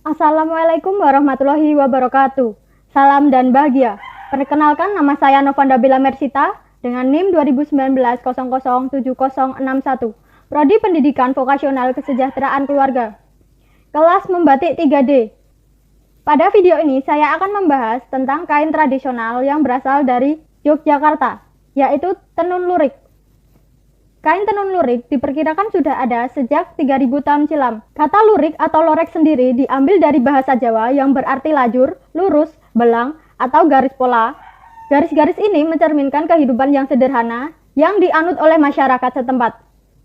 Assalamualaikum warahmatullahi wabarakatuh. Salam dan bahagia. Perkenalkan, nama saya Novanda Bella Mersita dengan NIM 2019007061. Prodi Pendidikan Vokasional Kesejahteraan Keluarga. Kelas Membatik 3D. Pada video ini saya akan membahas tentang kain tradisional yang berasal dari Yogyakarta, yaitu tenun lurik. Kain tenun lurik diperkirakan sudah ada sejak 3000 tahun silam. Kata lurik atau lorek sendiri diambil dari bahasa Jawa yang berarti lajur, lurus, belang, atau garis pola. Garis-garis ini mencerminkan kehidupan yang sederhana yang dianut oleh masyarakat setempat.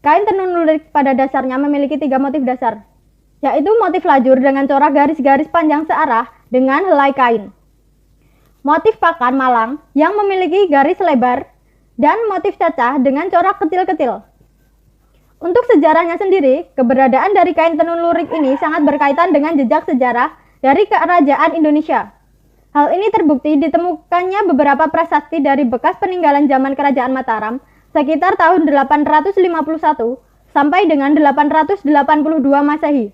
Kain tenun lurik pada dasarnya memiliki 3 motif dasar, yaitu motif lajur dengan corak garis-garis panjang searah dengan helai kain, motif pakan malang yang memiliki garis lebar, dan motif cacah dengan corak kecil-kecil. Untuk sejarahnya sendiri, keberadaan dari kain tenun lurik ini sangat berkaitan dengan jejak sejarah dari Kerajaan Indonesia. Hal ini terbukti ditemukannya beberapa prasasti dari bekas peninggalan zaman Kerajaan Mataram sekitar tahun 851 sampai dengan 882 Masehi.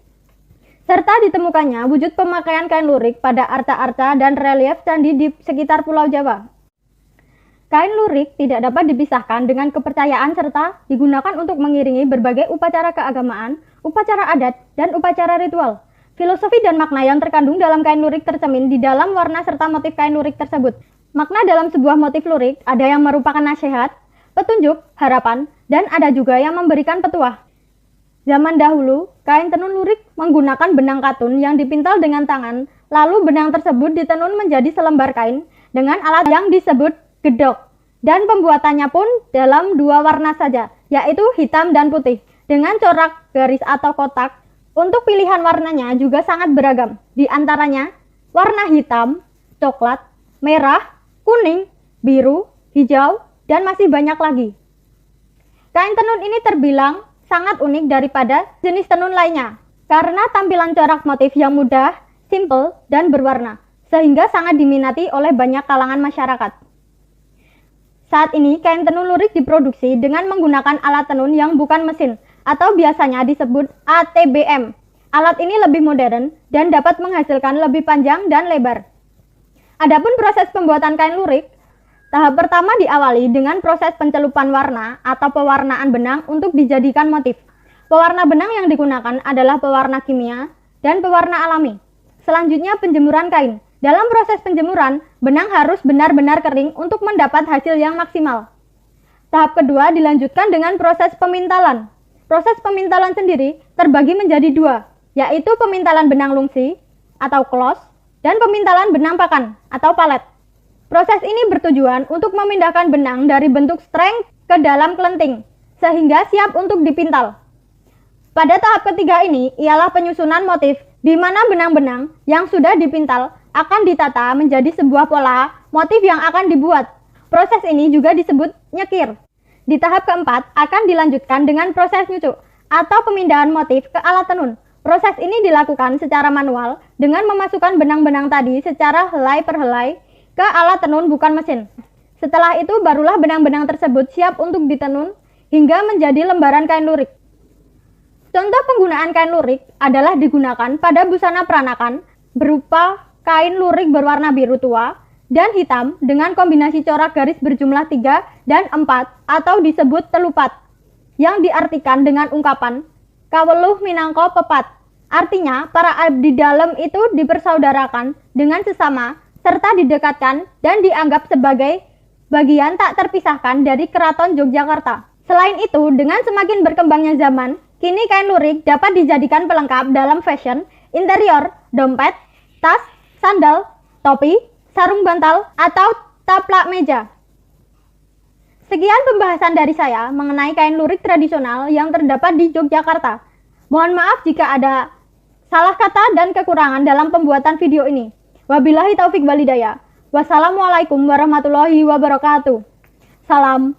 Serta ditemukannya wujud pemakaian kain lurik pada arca-arca dan relief candi di sekitar Pulau Jawa. Kain lurik tidak dapat dipisahkan dengan kepercayaan serta digunakan untuk mengiringi berbagai upacara keagamaan, upacara adat, dan upacara ritual. Filosofi dan makna yang terkandung dalam kain lurik tercermin di dalam warna serta motif kain lurik tersebut. Makna dalam sebuah motif lurik ada yang merupakan nasihat, petunjuk, harapan, dan ada juga yang memberikan petuah. Zaman dahulu, kain tenun lurik menggunakan benang katun yang dipintal dengan tangan, lalu benang tersebut ditenun menjadi selembar kain dengan alat yang disebut gedok, dan pembuatannya pun dalam 2 warna saja, yaitu hitam dan putih, dengan corak garis atau kotak. Untuk pilihan warnanya juga sangat beragam, di antaranya warna hitam, coklat, merah, kuning, biru, hijau, dan masih banyak lagi. Kain tenun ini terbilang sangat unik daripada jenis tenun lainnya, karena tampilan corak motif yang mudah, simple, dan berwarna, sehingga sangat diminati oleh banyak kalangan masyarakat. Saat ini, kain tenun lurik diproduksi dengan menggunakan alat tenun yang bukan mesin atau biasanya disebut ATBM. Alat ini lebih modern dan dapat menghasilkan lebih panjang dan lebar. Adapun proses pembuatan kain lurik, tahap pertama diawali dengan proses pencelupan warna atau pewarnaan benang untuk dijadikan motif. Pewarna benang yang digunakan adalah pewarna kimia dan pewarna alami. Selanjutnya penjemuran kain. Dalam proses penjemuran, benang harus benar-benar kering untuk mendapat hasil yang maksimal. Tahap kedua dilanjutkan dengan proses pemintalan. Proses pemintalan sendiri terbagi menjadi 2, yaitu pemintalan benang lungsi atau cloth dan pemintalan benang pakan atau palet. Proses ini bertujuan untuk memindahkan benang dari bentuk streng ke dalam kelenting, sehingga siap untuk dipintal. Pada tahap ketiga ini ialah penyusunan motif, di mana benang-benang yang sudah dipintal akan ditata menjadi sebuah pola motif yang akan dibuat. Proses ini juga disebut nyekir. Di tahap keempat akan dilanjutkan dengan proses nyucuk atau pemindahan motif ke alat tenun. Proses ini dilakukan secara manual dengan memasukkan benang-benang tadi secara helai per helai ke alat tenun bukan mesin. Setelah itu barulah benang-benang tersebut siap untuk ditenun hingga menjadi lembaran kain lurik. Contoh penggunaan kain lurik adalah digunakan pada busana peranakan berupa kain lurik berwarna biru tua dan hitam dengan kombinasi corak garis berjumlah 3 dan 4 atau disebut telupat, yang diartikan dengan ungkapan kaweluh minangka pepat. Artinya, para abdi dalam itu dipersaudarakan dengan sesama serta didekatkan dan dianggap sebagai bagian tak terpisahkan dari Keraton Yogyakarta. Selain itu, dengan semakin berkembangnya zaman, kini kain lurik dapat dijadikan pelengkap dalam fashion, interior, dompet, tas, sandal, topi, sarung bantal, atau taplak meja. Sekian pembahasan dari saya mengenai kain lurik tradisional yang terdapat di Yogyakarta. Mohon maaf jika ada salah kata dan kekurangan dalam pembuatan video ini. Wabillahi taufik walhidayah. Wassalamualaikum warahmatullahi wabarakatuh. Salam.